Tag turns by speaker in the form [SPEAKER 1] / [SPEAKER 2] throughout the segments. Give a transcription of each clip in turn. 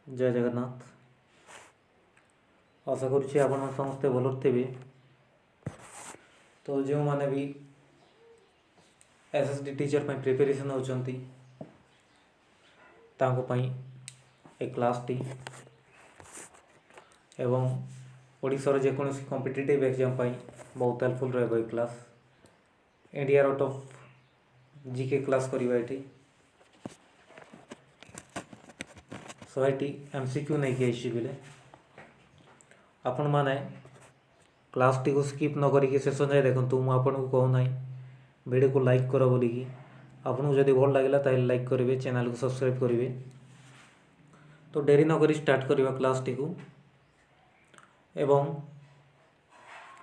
[SPEAKER 1] जय जगन्नाथ। आशा करुच्ची आपण समस्ते भल थे। तो जो मैंने भी एसएसडी टीचर पर प्रिपेरेसन होती एक क्लास टी एवं ओडिशार जेकोसी कॉम्पिटिटिव एग्जाम बहुत हेल्पफुल रही Claas India out of GK class करवा ये सो ये एमसीक्यू नहीं कि बोले आपण मैंने क्लास टी को स्किप न करिक शेष जाए देखो मुझे कहूना वीडियो को लाइक कर बोलिकी आपको जब भल लगे तो लाइक करेंगे चैनल को सब्सक्राइब करेंगे। तो डेरी नक स्टार्ट करवा क्लास टी को एवं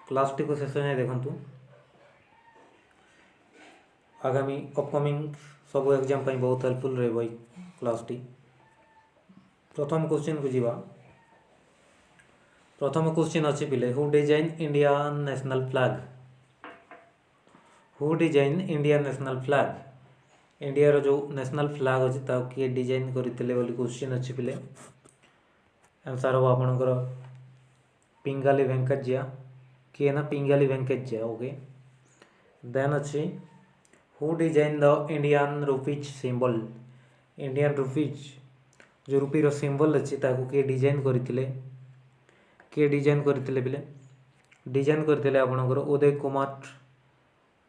[SPEAKER 1] क्लास टी को शेष जाए देखु आगामी अपकमिंग सब एग्जाम बहुत हेल्पफुल रही क्लास टी। प्रथम क्वेश्चन को जीवा। प्रथम क्वेश्चन अच्छी पिले who design Indian national flag. Who design Indian national flag India जो नेशनल फ्लैग अच्छी किए डिजाइन करते क्वेश्चन अच्छी पिले आंसर हम आपणकर पिंगाली वेंकटजिया किए ना पिंगाली वेंकटजिया ओके। देन अच्छी who design the Indian rupees symbol Indian rupees जो रुपीर सिंबल अच्छी किए डिजाइन करते किए डिजाइन करते बिले डिजाइन करते आपणकर Uday Kumar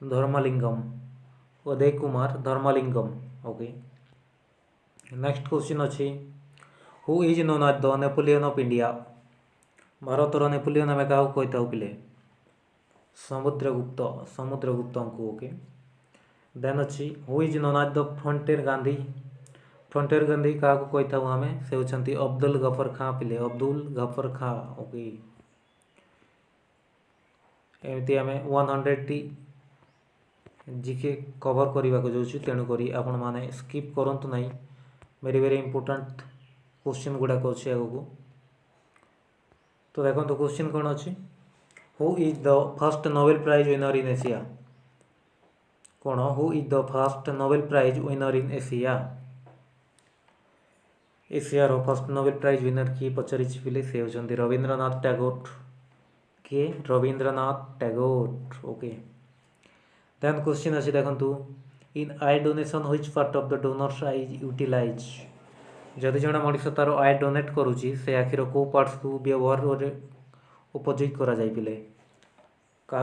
[SPEAKER 1] Dharmalingam Uday Kumar Dharmalingam okay. Next question अच्छी who is known as the Napoleon of India भारतर नेपोलियन आम क्या कही था पिले समुद्रगुप्त को ओके। देन अच्छी who is known as the frontier Gandhi क्या कही था आम से होती अब्दुल गफर खां पिले अब्दुल गफर खां ओके। एमती आम 100 जीके कवर करने को जाऊँ तेणुक आपण मैंने स्किप करूँ ना वेरी वेरी इंपोर्टेंट क्वेश्चन गुड़ाक अच्छे आगू। तो देखो तो क्वेश्चन कौन अच्छी who is the first Nobel prize winner in Asia कौन who is the first Nobel prize winner in Asia एशियार फर्स्ट नोबेल प्राइज विनर किए पचारि पिले से होती रवींद्रनाथ टैगोर किए Rabindranath Tagore okay. Then question अच्छे देखु in eye donation which part of the donors eye utilise जदि जड़े मनीष तार आई डोनेट करुच्ची से आखिर कौ पार्ट्स को व्यवहार उपयोग करा जाए पिले क्या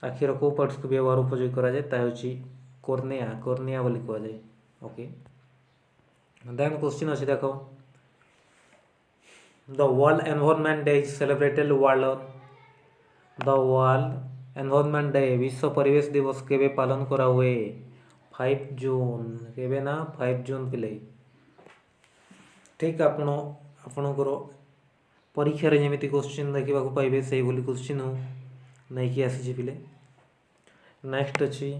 [SPEAKER 1] आखिर कौ पार्ट्स को व्यवहार उपयोग करा जाए ताकि कॉर्निया बोली कह जाए ओके। देन क्वेश्चन अच्छे देख the world environment day is celebrated world the world environment day विश्व परिवेश दिवस केबे पालन करा हुए 5 जून केबे ना 5 जून पिले ठीक आपणकर परीक्षार जमी क्वेश्चन देखा पाइबे से भली क्वेश्चन नहीं कि आसी पिले। नेक्स्ट अच्छी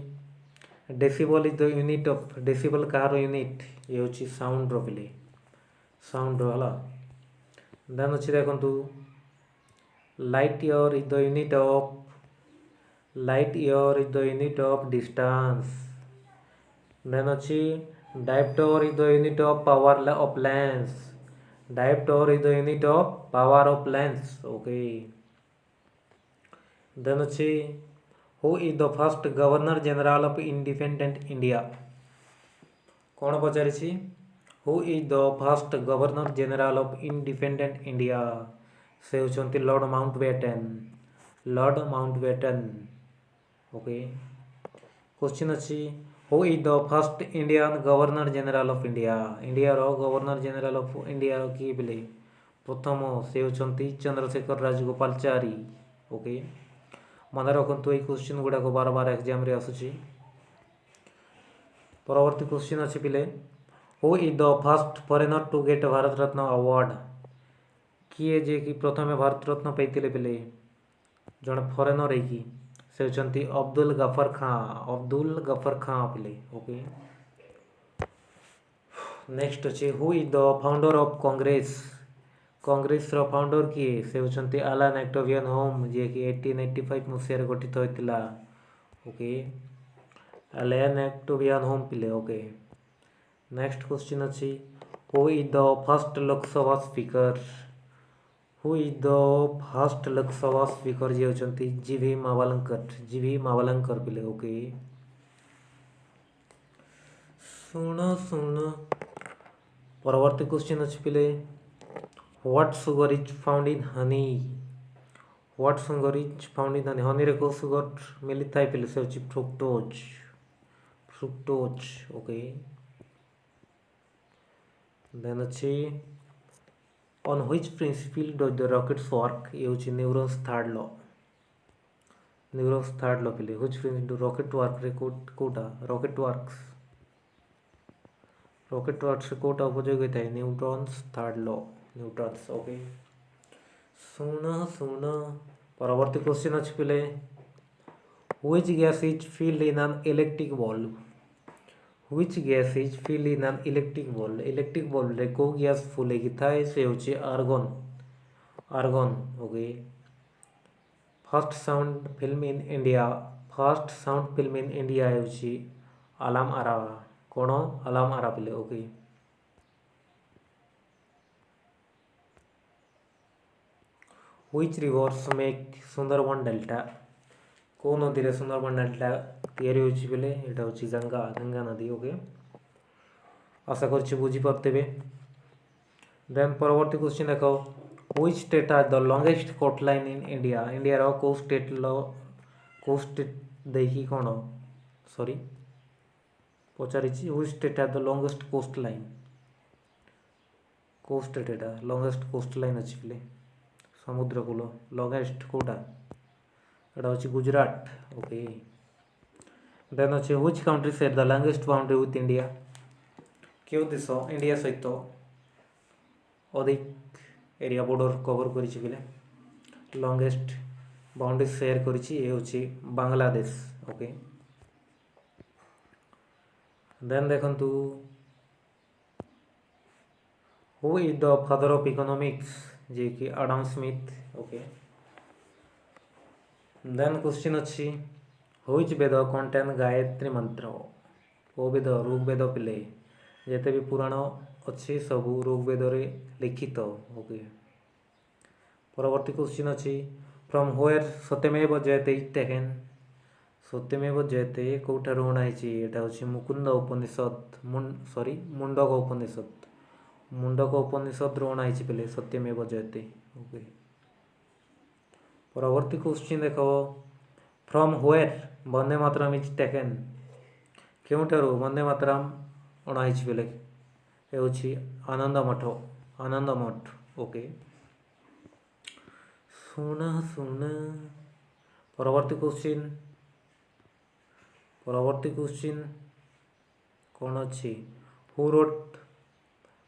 [SPEAKER 1] decibel is the unit of decibel कार यूनिट ये हूँ साउंड पिले साउंड है। देन अच्छी देखु light year is the unit of light year is the unit of distance. Then अच्छी dioptre is the unit of power of lens dioptre is the unit of power of lens okay. Then अच्छी who is the first governor general of independent India कौन पचारि who is the first governor general of independent India से होती Lord Mountbatten okay. Question अच्छी who is the first Indian governor general of India India governor general of India किए बोले प्रथम से होती चंद्रशेखर राजगोपालचारी ओके। मन रखु ये क्वेश्चन गुड़ाक बार बार एग्जाम आसूँ। परवर्ती क्वेश्चन अच्छे पिले who is the first foreigner to get Bharat Ratna award किए जे कि प्रथम भारत रत्न पाई पिले जड़े फॉरेनर है से होती अब्दुल गफर खां पिले ओके। नेक्स्ट अच्छे who is the founder of Congress founder किए से होती एलन एक्टोवियन होम जी कि 1885 मसीह गठित होता ओके एलन एक्टोवियन होम पिले ओके। नेक्स्ट क्वेश्चन अच्छी who is the first Lok Sabha speaker? Who is the first Lok Sabha speaker जी होचंती जीवी मावलंकर, जीवी मावलंकर पिले। ओके सुन सुन परवर्ती क्वेश्चन अच्छे पिले what sugar is found in honey? What sugar is found in honey? Honey रे को सुगर मिली थाए पिले से होची फ्रुक्टोज, फ्रुक्टोज। ओके देन अच्छी on which principle does the rockets work? ये होची Newton's third law, Newton's third law पिले व्हिच प्रिंसिपल रॉकेट वर्क रे कोटा रॉकेट वर्क्स, रॉकेट वर्क्स रे कोटा उपयोग होता है Newton's third law, Newton's. Okay सुन सुन परवर्ती क्वेश्चन अच्छे पिले which gas is filled in an electric bulb? Which gas is filled in an electric bulb? Electric bulb रे को गैस फुले की थाए से होची argon, argon. Okay first sound film in India, first sound film in India होची अलार्म आरा। कौन? अलार्म आरा पिले। Okay which rivers make Sundarban delta? को नदी रे सुंदरबन डेल्टा तैयारी होची पिले एटा होची गंगा, गंगा नदी। ओके आशा करछि बुझी पारतेबे। देन परवर्ती क्वेश्चन देखो which state has the longest coastline in India? India रो को स्टेट लो को स्टेट देखी कोन सॉरी पचारिछि which state has the longest coastline? को स्टेट एटा लॉन्गेस्ट कोस्ट लाइन अछि पिले समुद्र कूल लॉन्गेस्ट कोटा एटा होछि गुजरात। ओके देन अछि which country share the longest boundary with India? क्यों देश इंडिया सहित अधिक एरिया बॉर्डर कवर करिछि पिले लॉन्गेस्ट बाउंड्री शेयर करिछि ए होछि बांग्लादेश। ओके देन देखंतु who is the father of economics? जे कि Adam Smith. Okay then question अच्छी व्हिच वेद कंटेन गायत्री मंत्र? ओ वेद ऋग्वेद पिले जेते भी पुराण अच्छी सबू ऋग्वेद रे लिखित। ओके परवर्ती क्वेश्चन अच्छी फ्रॉम व्हेयर सत्यमेव जयते इज टेकन? सत्यमेव जयते कोठार अणाई एटा होछि मुकुंद उपनिषद सॉरी मुंडक उपनिषद, मुंडक उपनिषद रो अणाई पिले सत्यमेव जयते। ओके परवर्ती क्वेश्चन देखो from where Vande Mataram is taken? क्योंठार वंदे मातरम अणाई पिले ए होछि आनंद मठ, आनंद मठ। ओके सुना सुना परवर्ती क्वेश्चन, परवर्ती क्वेश्चन कौन अच्छी हु रोट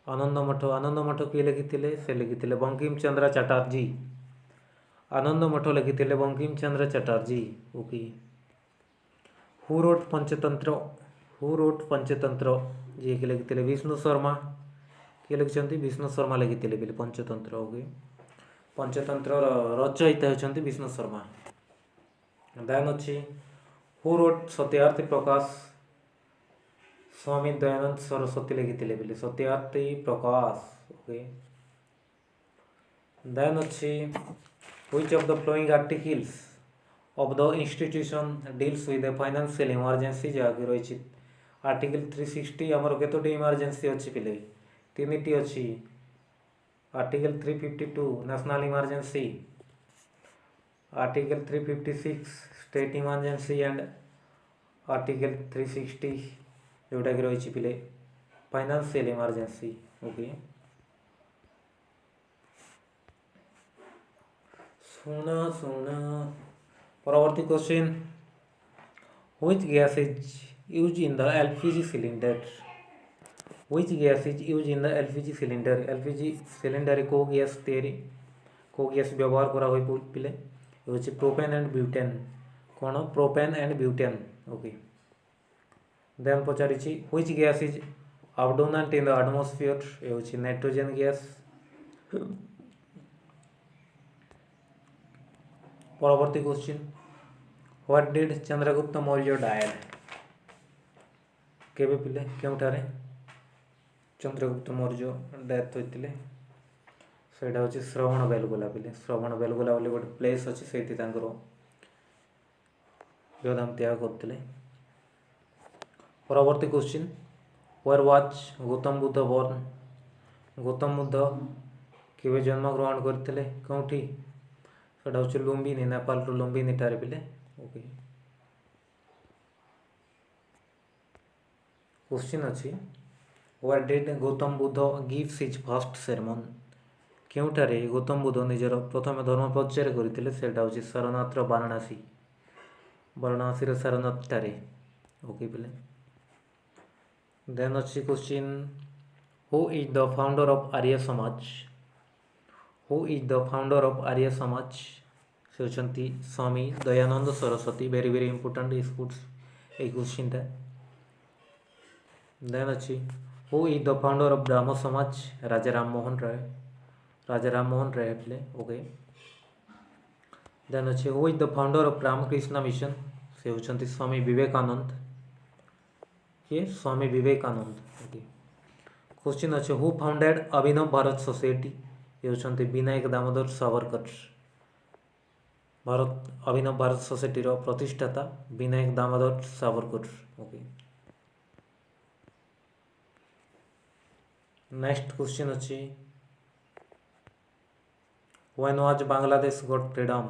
[SPEAKER 1] आनंद मठ? आनंद मठ किए लिखिथिले? से लिखिथिले बंकिम चंद्र चटर्जी। आनंद मठ लिखिथिले Bankim Chandra Chatterjee. Okay who wrote Panchatantra? Who wrote Panchatantra जी के लिखिथिले विष्णु शर्मा। किए लिखिछंती? विष्णु शर्मा लिखिथिले बिल पंचतंत्र। ओके पंचतंत्र रचयिता होचंती विष्णु शर्मा। देन अच्छी हु रोट सत्यार्थी प्रकाश? स्वामी दयानंद सरस्वती लिखिथिले बिल सत्यार्थी प्रकाश। ओके देन अच्छी which of the following articles of the institution deals with the financial emergency? जहाँकि रही आर्टिकल 360 आमर केतोटी इमरजेंसी अच्छी पिले तीनिटी अच्छी article 352 national emergency, article 356 state emergency and article 360 जोटा कि रही पिले फाइनेंशियल इमरजेंसी। ओके सुना सुना परवर्ती question which gas is use in the LPG cylinder? Which gas is use in the LPG cylinder? LPG cylinder को गैस तैयारी को गैस व्यवहार करा होई पिले होछि प्रोपेन एंड ब्यूटेन। कौन? Propane and butane. Okay then पचारिछि which gas is abundant in the atmosphere? ए होछि नाइट्रोजन गैस। परवर्ती question what did Chandragupta Maurya died? केबे पिले क्योंठारे? ଚନ୍ଦ୍ରଗୁପ୍ତ ମୌର୍ଯ୍ୟ ଡେଥ୍ ହୋଇଥିଲେ ସେଇଟା ହେଉଛି ଶ୍ରବଣ ବେଲଗୋଲା ପିଲେ। ଶ୍ରବଣ ବେଲଗୋଲା ବୋଲି ଗୋଟେ ପ୍ଲେସ୍ ଅଛି, ସେଇଠି ତାଙ୍କର ଦେହଦାନ ତ୍ୟାଗ କରିଥିଲେ। ପରବର୍ତ୍ତୀ question, where was Gautam Buddha born? Gautam Buddha କେବେ ଜନ୍ମଗ୍ରହଣ କରିଥିଲେ, କେଉଁଠି? ସେଇଟା ହେଉଛି ଲୁମ୍ବିନି, ନେପାଳର ଲୁମ୍ବିନିଠାରେ ପିଲେ। ଓକେ, क्वेश्चन अच्छी, where did Gautam Buddha gives his first sermon? केउठारे गौतम बुद्ध निजर प्रथम धर्म प्रचार करते से सारनाथर वाराणसी, वाराणसी सारनाथ ठारे। ओके पिले, देन अच्छी question, who is the founder of Arya Samaj? Who is the founder of Arya Samaj? से होचंती Swami Dayanand Saraswati. Very very important is question टा। देन अच्छी, who is the founder of Brahmo Samaj? Raja Ram Mohan Roy. Raja Ram Mohan Roy प्ले। ओके, देन अच्छी, who is the founder of Ramakrishna mission? से होचंती स्वामी विवेकानंद। ये स्वामी विवेकानंद। ओके, क्वेश्चन अच्छे, who founded Abhinav Bharat society? ये होचंती विनायक दामोदर सावरकर। भारत अभिनव भारत सोसाइटी प्रतिष्ठाता Vinayak Damodar Savarkar. Okay, next question अच्छी, when was Bangladesh got freedom?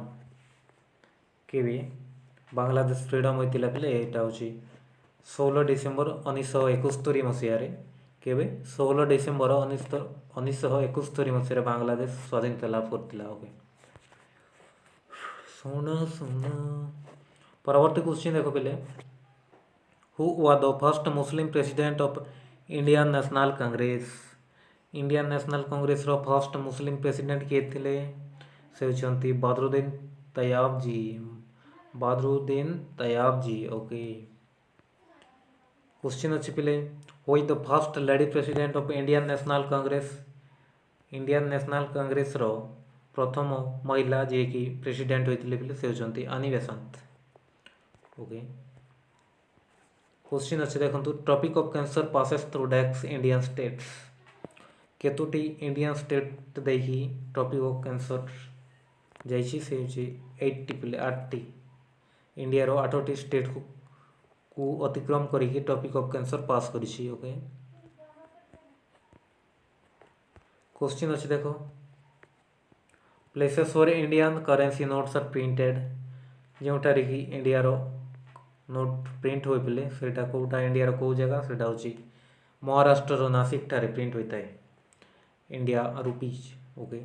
[SPEAKER 1] केवे बांग्लादेश फ्रीडम होता पे? यहाँ हूँ 16 डिसेम्बर 1971 मसीह। केवे 16 डिसेम्बर 1971 मसीह बांग्लादेश स्वाधीनता लाभ करता। ओके, सुन सुन, परवर्ती क्वेश्चन देखो पे, who was the first Muslim president of Indian National Congress? Indian National Congress रो फर्स्ट मुस्लिम प्रेसिडेंट किए थे? से होचंती Badruddin Tyabji. Badruddin Tyabji. Okay, question अच्छी पिले, who is the first lady president of Indian National Congress? Indian National Congress रो प्रथम महिला जी की प्रेसिडेंट होते पिले से होचंती आनी बेसांत। ओके, क्वेश्चन अच्छे देखो, tropic of cancer passes through डेक्स इंडियन स्टेट्स? केतोटी इंडियन स्टेट देखी ट्रॉपिक ऑफ कैंसर जाइए? से 80 पिले, 8टी। इंडिया रो 8टी स्टेट को अतिक्रम करिकी टॉपिक ऑफ कैंसर पास करिछि। ओके, क्वेश्चन अच्छे देखो, places for Indian currency notes are printed? जोटारे कि इंडिया रो नोट प्रिंट हो पे सेटा कोटा इंडिया रो को जगह? सेटा होची महाराष्ट्र रो नासिक ठारे प्रिंट होता है इंडिया रुपीज। ओके,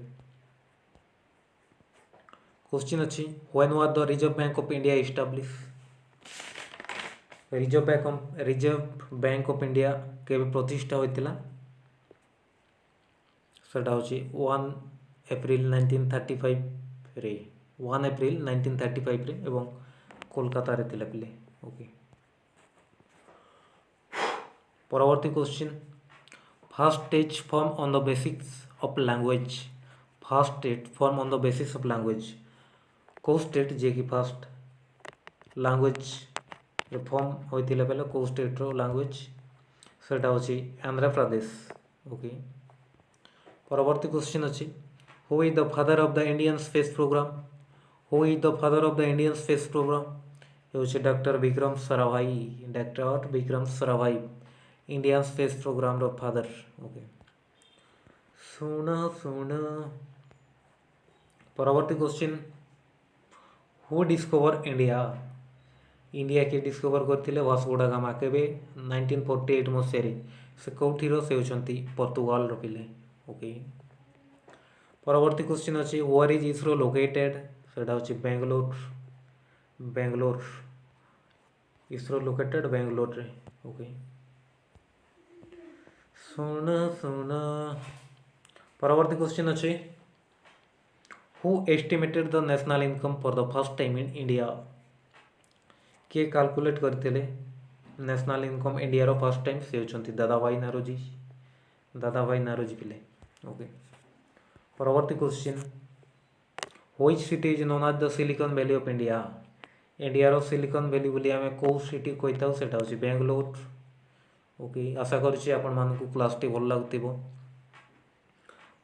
[SPEAKER 1] क्वेश्चन अच्छी, when was the reserve bank of India establish? Reserve bank of India केबे प्रतिष्ठा होइतिला? सेटा होची 1 एप्रिल 1935 रे। 1 एप्रिल 1935 रे एवं कोलकाता रे तिला पिले। ओके, परवर्ती question, first stage form on the basis of language? First state form on the basis of language को स्टेट जे की फर्स्ट लैंग्वेज फॉर्म होइतिला पहले को स्टेट रो लैंग्वेज? सेटा होची आंध्र प्रदेश। ओके, परवर्ती क्वेश्चन अच्छी, who is the father of the Indian space programme? Who is the father of the Indian space programme? ये होची doctor Vikram Sarabhai. Doctor Vikram Sarabhai Indian space programme रो फादर। ओके, सुना सुना, परवर्ती question, who discover India? India के discover करते Vasco da Gama केबे? 1948 मसीह। से कौटीर? से होचंती पोर्तुगाल रो पिले। ओके, परवर्ती क्वेश्चन अच्छी, वेयर इज इसरो लोकेटेड? सेटा होची बेंगलोर। बेंगलोर इसरो लोकेटेड बेंगलोर रे। ओके, सुना सुना, परवर्ती क्वेश्चन अच्छी, who estimated the national income for the first time in India? किए कैलकुलेट करते नेशनल इनकम इंडिया रो फर्स्ट टाइम? से होचंती दादाभाई नारोजी। दादाभाई नारोजी पिले। ओके, परवर्ती question, which city is known as the silicon valley of India? India रो silicon valley बोली आमे को सिटी कहता सेटा होची बेंगलोर। ओके आशा करुच्ची आपण मानकु क्लासटी भल लागुथिबो।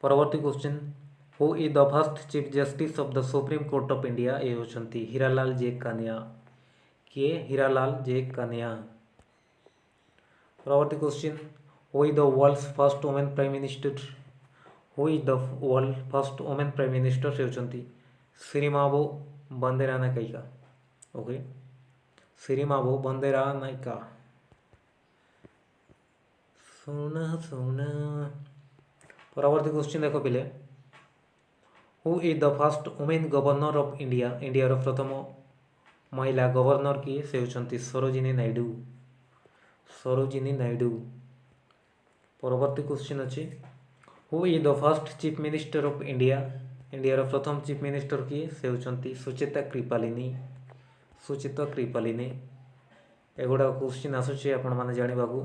[SPEAKER 1] परवर्ती question who is the first chief justice of the supreme court of India ये होचंती हीरालाल जे कानिया किए हीरालाल जे कानिया। परवर्ती question who is the world's first women prime minister who is the world first women prime minister से होचंती सिरिमाबो बंदेरानाइका। Okay सिरिमाबो बंदेरानाइका सुना। परवर्ती question देखो पिले who is the first women governor of India India प्रथम महिला गवर्नर किए से होचंती सरोजिनी नायडू सरोजिनी नायडू। परवर्ती क्वेश्चन अच्छी who is the first chief minister of India India प्रथम चीफ मिनिस्टर किए से होचंती सुचेता कृपालिनी सुचेता कृपालिनी। एगुड़ा क्वेश्चन आसूची आपण माने जानिबाकू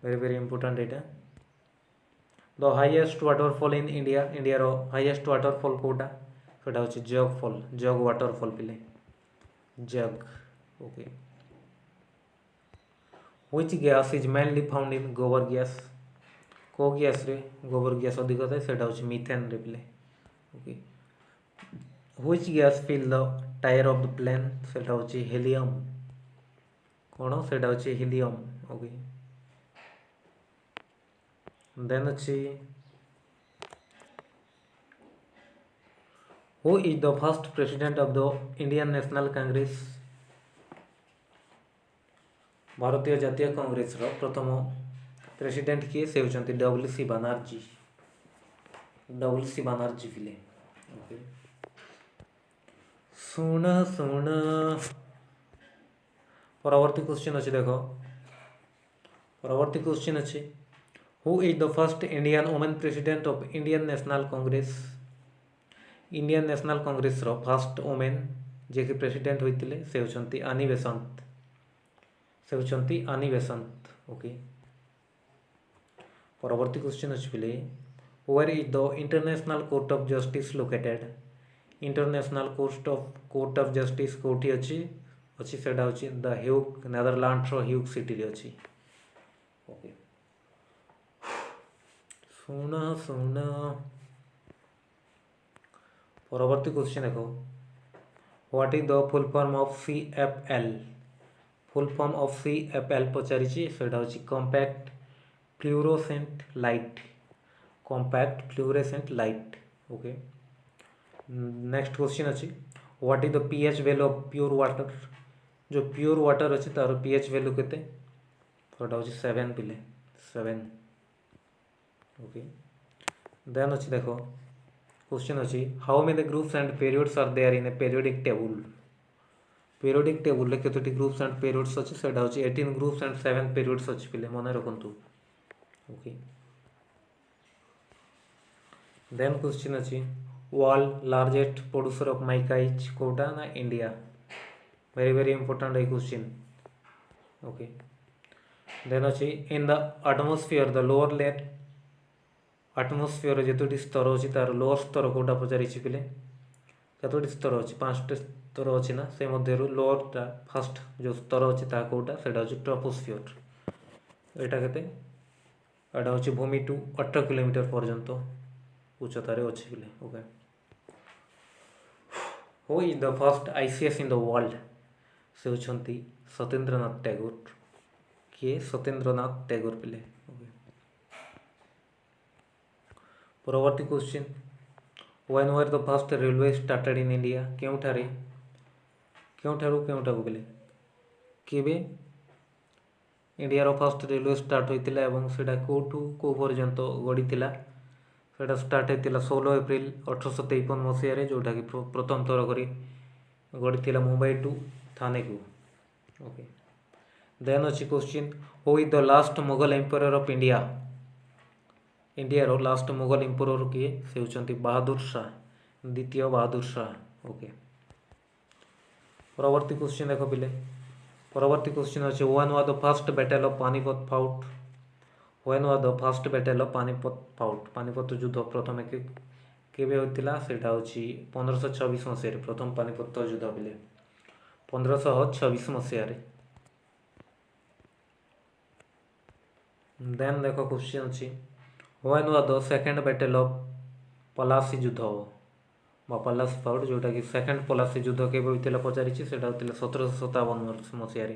[SPEAKER 1] वेरी वेरी इंपोर्टेंट एटा। The highest waterfall in India India रो हाईएस्ट वाटरफॉल कोटा सेटा होची जग फॉल जग वाटरफॉल पिले Jog. Okay which gas is mainly found in gobar gas को गैस रे गोबर गैस अधिक थाए सेटा होची मीथेन रे पिले। Okay which gas fill the tyre of the plane सेटा होची हेलियम कोन सेटा होची हेलियम। ओके देन अच्छी who is the first president of the Indian National Congress Bharatiya Jatiya Congress रो प्रथम प्रेसिडेंट किए से होचंती डब्ल्यूसी बानर्जी पिले। ओके सुना परवर्ती क्वेश्चन अच्छे देखो परवर्ती क्वेश्चन अच्छे who is the first Indian women president of Indian National Congress रो फर्स्ट वुमेन जे कि प्रेसिडेंट होइतिले से होचंती आनी बेसंत। ओके परवर्ती क्वेश्चन अच्छे पिले where is the International Court of Justice located International Court of Justice कोठी अच्छी अच्छी सेटा होची द ह्यूग नेदरलैंड्स रो ह्यूग सिटी रे अच्छी। ओके सुना परवर्ती क्वेश्चन देखो what is the full form of CFL full form of CFL पचारि सेटा होची compact fluorescent light. Okay next question अच्छी what is the pH value of pure water जो प्योर वाटर अच्छी तार pH वैल्यू केते सेटा होची 7 पिले 7। ओके देन अच्छी देखो क्वेश्चन अच्छी how many groups and periods are there in a periodic table रे केतोटी ग्रुप्स एंड पीरियड्स अच्छी सेटा होची 18 ग्रुप्स एंड 7 पीरियड्स अच्छी पिले मन रखंतु। ओके देन क्वेश्चन अच्छी world largest producer of mica is कोटा ना इंडिया वेरी वेरी इंपोर्टेंट है क्वेश्चन। ओके देन अच्छी in the atmosphere the lower layer atmosphere जितोटी स्तर अच्छी तार लोअर स्तर कोटा पचारि पिले कतोटी स्तर अच्छी 5टी स्तर अच्छी ना से मध्यरु लोअरटा फर्स्ट जो स्तर अच्छी ता कोटा सेटा होची ट्रोपोस्फियर एटा केते एटा होची भूमि टू 18 किलोमीटर पर्यंत उच्चतार अच्छी पिले। Okay who is the first ICS in the world से होचंती सत्येंद्रनाथ टैगोर किए सत्येंद्रनाथ टैगोर पिले। परवर्ती question when were the first railway started in India केउठारू पिले केबे इंडिया रो फर्स्ट रेलवे स्टार्ट होइतिला एवं सेटा कोठू को पर्यंत गड़ीतिला सेटा स्टार्ट होइतिला 16 एप्रिल 1853 मसीह रे जोटा कि प्रथम थर करी गड़ीतिला मुंबई टू थाने को। ओके देन अच्छी question who is the last Mughal empire of India रो लास्ट मुगल एम्पायर किए से होचंती बहादुर शाह द्वितीय बहादुर शाह। ओके परवर्ती क्वेश्चन देखो पिले परवर्ती क्वेश्चन अच्छे when was the first battle of Panipat fought Panipat युद्ध प्रथम केबे होतिला सेटा होची 1526 मसीह रे प्रथम पानीपत युद्ध पिले 1526 मसीह रे। देन देख क्वेश्चन अच्छी when was the second battle of Plassey युद्ध बा पलासी फाउट जोटा कि सेकेंड पलासी युद्ध केବେ होता पचारि से 1757 मसीह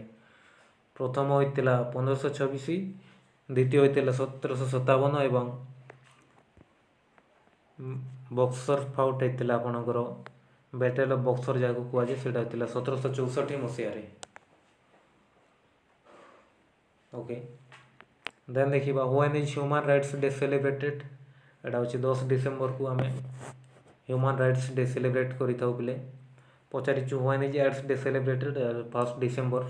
[SPEAKER 1] प्रथम होता 1526 द्वितीय होता 1757 एवं बक्सर फाउट होता आपणकर बैटल ऑफ बक्सर जहाँ कहुए से 1764 मसीह ओके देन देखा when is human rights day celebrated एटा हूँ 10 डिसेम्बर को आम ह्यूमन राइट्स डे सेलिब्रेट करें पिले पचारिचु when is AIDS day celebrated 1 December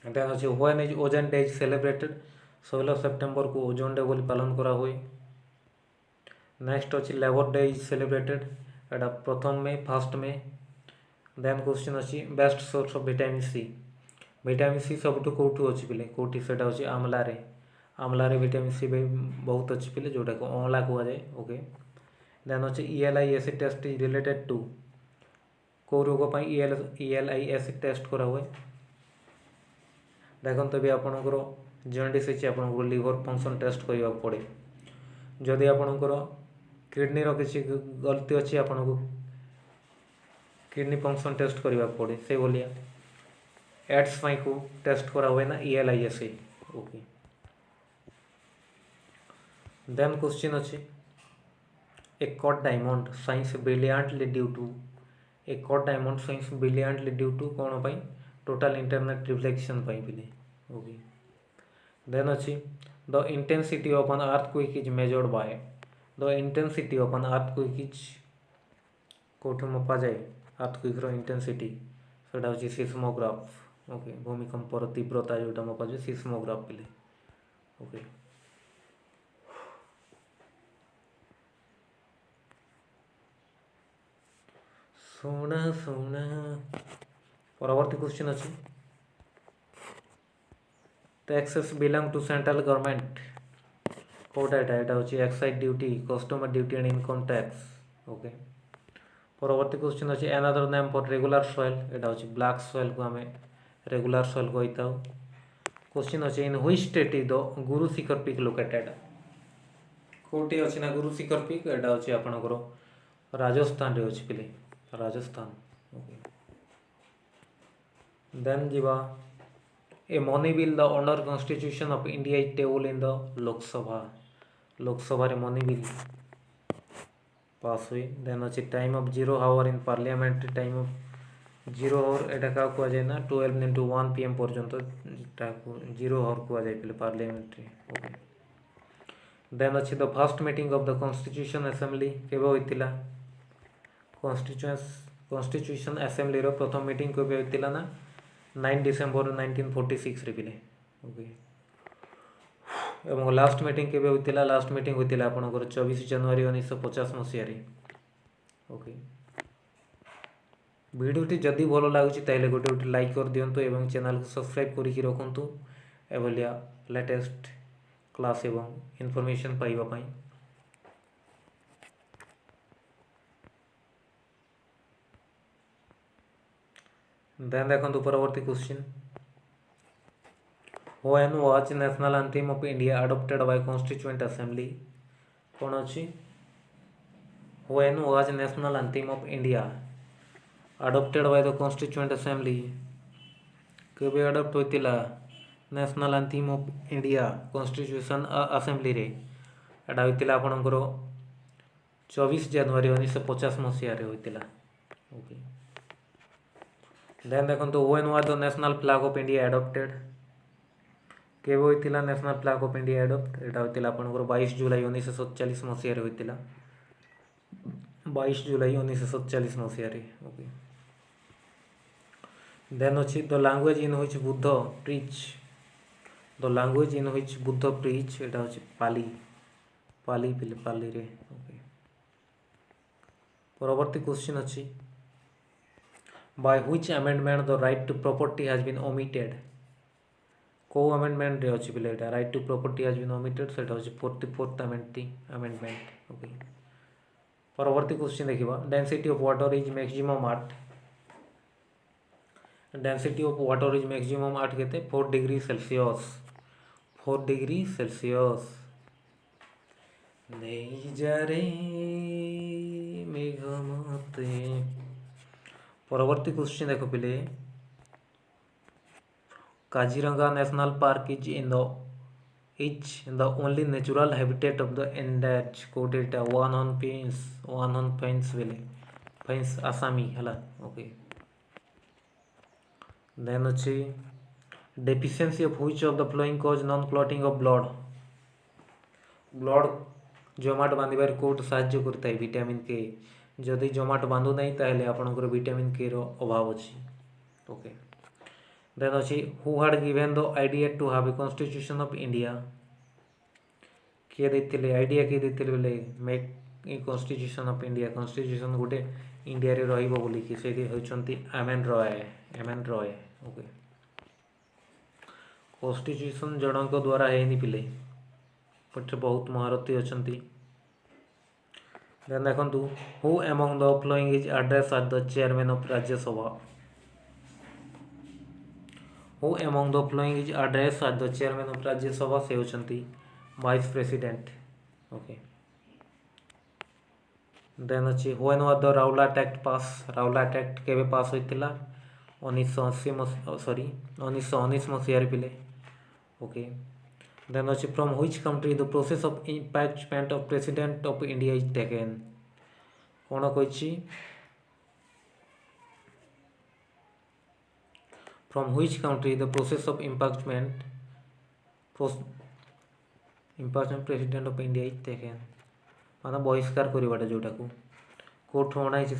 [SPEAKER 1] then अच्छे when is ozone day is celebrated 16 September को ओजोन डे बोली पालन करा हुए नेक्स्ट अच्छी लेबर डे इज सेलिब्रेटेड एटा 1 मे 1 मे देन क्वेश्चन अच्छी best source of vitamin C सबुठ कौटू अच्छी पिले कौटी से अच्छे आमलारे विटामिन सी बहुत अच्छी पिले जोटा को अँला कहुए ओके देन अच्छे ELI acid test is related to कौ रोग ELI एसिड टेस्ट करा हुए देखते भी आपणकर जॉन्डिस अच्छी आपको लिवर फंक्शन टेस्ट करने पड़े जदि आपणकर किडनी किसी गलती अच्छी आपन को किडनी फंक्शन टेस्ट करने पड़े से भाया एड्स को टेस्ट करा हुए ना ELIS ओके देन क्वेश्चन अच्छे a cut diamond shines brilliantly due to a cut diamond shines brilliantly due to कौन पाई टोटल इंटरनेट रिफ्लेक्शन पाई पिले ओके देन अच्छी the intensity of an earthquake is measured by the intensity of an earthquake is कौटू मपा जाए earthquake intensity से हूँ सिस्मोग्राफ ओके भूमिकंपर तीव्रता जोटा मपा जाए सिस्मोग्राफ पिले ओके सोना परवर्ती क्वेश्चन अच्छी taxes belong to central government कौटा यहाँ हूँ excise duty customer duty and income tax okay परवर्ती क्वेश्चन अच्छी another name for regular soil यहाँ हूँ ब्लैक सॉइल को आम रेगुलर सॉइल कही था क्वेश्चन अच्छे in which state is the Guru Shikhar peak located कौटी अच्छी ना गुरु शिखर पीक यहाँ हूँ आपणकर राजस्थान रे अच्छी पिले राजस्थान ओके देन जीवा a money bill the under constitution of India is table in the Lok Sabha रे मनी बिल पास हुई देन अच्छे time of 0 hour in parliament time of 0 hour एटा क्या कहुए ना 12 into 1 PM पर्यंत 0 आवर कहुए पे पार्लियामेंट ओके देन अच्छे the first meeting of the constitution assembly केबे होइतिला कॉन्स्टिट्यूशन असेंबली रो प्रथम मीटिंग केबे होइतिला ना 9 डिसेम्बर 1946 रे पिले ओके एवं लास्ट मीटिंग केबे होइतिला लास्ट मीटिंग होइतिला आपनकर 24 जनवरी 1950 मसीह रे ओके वीडियोटी जदि भल लगुच ताइले गोटे लाइक कर दियंतु एवं चैनल को सब्सक्राइब करिकि रखंतु एभलिया लेटेस्ट क्लास एवं इनफॉरमेशन पाइबा पाई देन देखो परवर्ती question when was national anthem of India adopted by constituent assembly कौन अच्छी when was national anthem of India adopted by the constituent assembly केबे अडॉप्ट होइतिला national anthem of India constitution assembly रे एटा होइतिला आपनकर 24 जनवरी 1950 मसीह रे होइतिला ओके देन देखो when was the national flag of India adopted केबे होइतिला national flag of India adopt एटा होइतिला आपनकर 22 जुलाई 1947 मसीह रे होइतिला 22 जुलाई 1947 मसीह रे ओके देन अच्छी the language in which Buddha preach the language in which Buddha preach एटा होछि पाली पाली पाली रे ओके परवर्ती क्वेश्चन अच्छी by which amendment the right to property has been omitted को अमेंडमेंट रे अच्छी पिले एटा right to property has been omitted सेटा होछि 44th अमेंडमेंट ओके परवर्ती क्वेश्चन देखिबा density of water is maximum at density of water is maximum at केते 4 डिग्री सेल्सियस 4 डिग्री सेल्सियस। ନେଇ ଯାରେ ମେଘ ମତେ। ପରବର୍ତ୍ତୀ କ୍ୱେଶ୍ଚିନ୍ ଦେଖ ପିଲେ, Kaziranga national park is the only natural habitat of the endangered କୋଉଠି ଏଟା ୱାନ୍ ହର୍ନ ଫେନ୍ସ ବେଲେ ଫେନ୍ସ ଆସାମୀ ହେଲା। ଓକେ, ଦେନ୍ ଅଛି deficiency of which of the following cause non clotting of blood। Blood ଜମାଟ ବାନ୍ଧିବାରେ କେଉଁଠି ସାହାଯ୍ୟ କରିଥାଏ? Vitamin K. ଯଦି ଜମାଟ ବାନ୍ଧୁ ନାହିଁ ତାହେଲେ ଆପଣଙ୍କର ଭିଟାମିନ୍ କେ ର ଅଭାବ ଅଛି। ଓକେ, ଦେନ୍ ଅଛି who had given the idea to have a constitution of India. କିଏ ଦେଇଥିଲେ ଆଇଡ଼ିଆ, କିଏ ଦେଇଥିଲେ ବୋଲେ make a constitution of India, constitution ଗୋଟେ ଇଣ୍ଡିଆରେ ରହିବ ବୋଲିକି, ସେଇଠି ହେଉଛନ୍ତି ଏମ୍.ଏନ୍. ରୟ। ଓକେ, କନଷ୍ଟିଟ୍ୟୁସନ୍ ଜଣଙ୍କ ଦ୍ୱାରା ହେଇନି ପିଲେ, ପଛରେ ବହୁତ ମହାରଥୀ ଅଛନ୍ତି। ଦେନ୍ ଦେଖନ୍ତୁ who among the following is address at the chairman of Rajya Sabha. Who among the following is address at the chairman of Rajya Sabha, ସେ ହେଉଛନ୍ତି ଭାଇସ୍ ପ୍ରେସିଡେଣ୍ଟ। ଓକେ, ଦେନ୍ ଅଛି when was the Rowlatt Act pass. Rowlatt Act କେବେ pass ହୋଇଥିଲା? 1919 ମସିହାରେ ପିଲେ। Okay, then ଅଛି from which country the process of impeachment of president of India is taken. କ'ଣ କହିଛି? From which country the process of ଇମ୍ପିଚମେଣ୍ଟ president of India is taken, ମାନେ ବହିଷ୍କାର କରିବାଟା ଯେଉଁଟାକୁ କୋର୍ଟରୁ ଅଣାହେଇଛି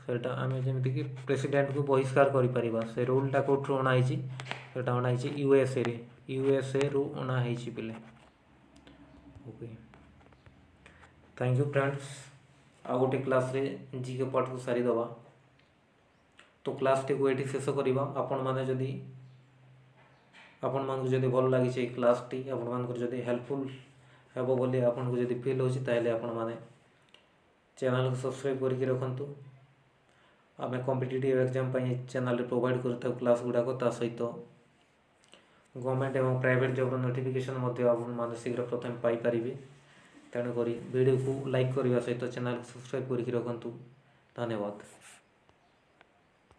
[SPEAKER 1] ସେଇଟା ଆମେ ଯେମିତିକି ପ୍ରେସିଡେଣ୍ଟକୁ ବହିଷ୍କାର କରିପାରିବା, ସେ ରୁଲ୍ଟା କୋର୍ଟରୁ ଅଣାହେଇଛି। ସେଇଟା ଅଣାହେଇଛି ୟୁଏସ୍ଏରୁ ଅଣାହେଇଛି ପିଲେ। Okay, thank you friends. ଆଉ ଗୋଟେ କ୍ଲାସ୍ରେ ଜିକେ ପାଠକୁ ସାରିଦେବା, ତ କ୍ଲାସ୍ଟିକୁ ଏଇଠି ଶେଷ କରିବା। ଆପଣମାନଙ୍କୁ ଯଦି ଭଲ ଲାଗିଛି ଏଇ କ୍ଲାସ୍ଟି, ଆପଣମାନଙ୍କର ଯଦି ହେଲ୍ପଫୁଲ୍ ହେବ ବୋଲି ଆପଣଙ୍କୁ ଯଦି ଫିଲ୍ ହେଉଛି, ତାହେଲେ ଆପଣମାନେ ଚ୍ୟାନେଲ୍କୁ ସବସ୍କ୍ରାଇବ୍ କରିକି ରଖନ୍ତୁ। ଆମେ କମ୍ପିଟିଟିଭ୍ ଏକ୍ଜାମ୍ ପାଇଁ ଚ୍ୟାନେଲ୍ରେ ପ୍ରୋଭାଇଡ଼ କରିଥାଉ କ୍ଲାସ୍ ଗୁଡ଼ାକ, ତା ସହିତ ଗଭର୍ଣ୍ଣମେଣ୍ଟ ଏବଂ ପ୍ରାଇଭେଟ୍ ଜବ୍ର ନୋଟିଫିକେସନ୍ ମଧ୍ୟ ଆପଣମାନେ ଶୀଘ୍ର ପ୍ରଥମେ ପାଇପାରିବେ। ତେଣୁକରି ଭିଡ଼ିଓକୁ ଲାଇକ୍ କରିବା ସହିତ ଚ୍ୟାନେଲ୍କୁ ସବସ୍କ୍ରାଇବ୍ କରିକି ରଖନ୍ତୁ। ଧନ୍ୟବାଦ।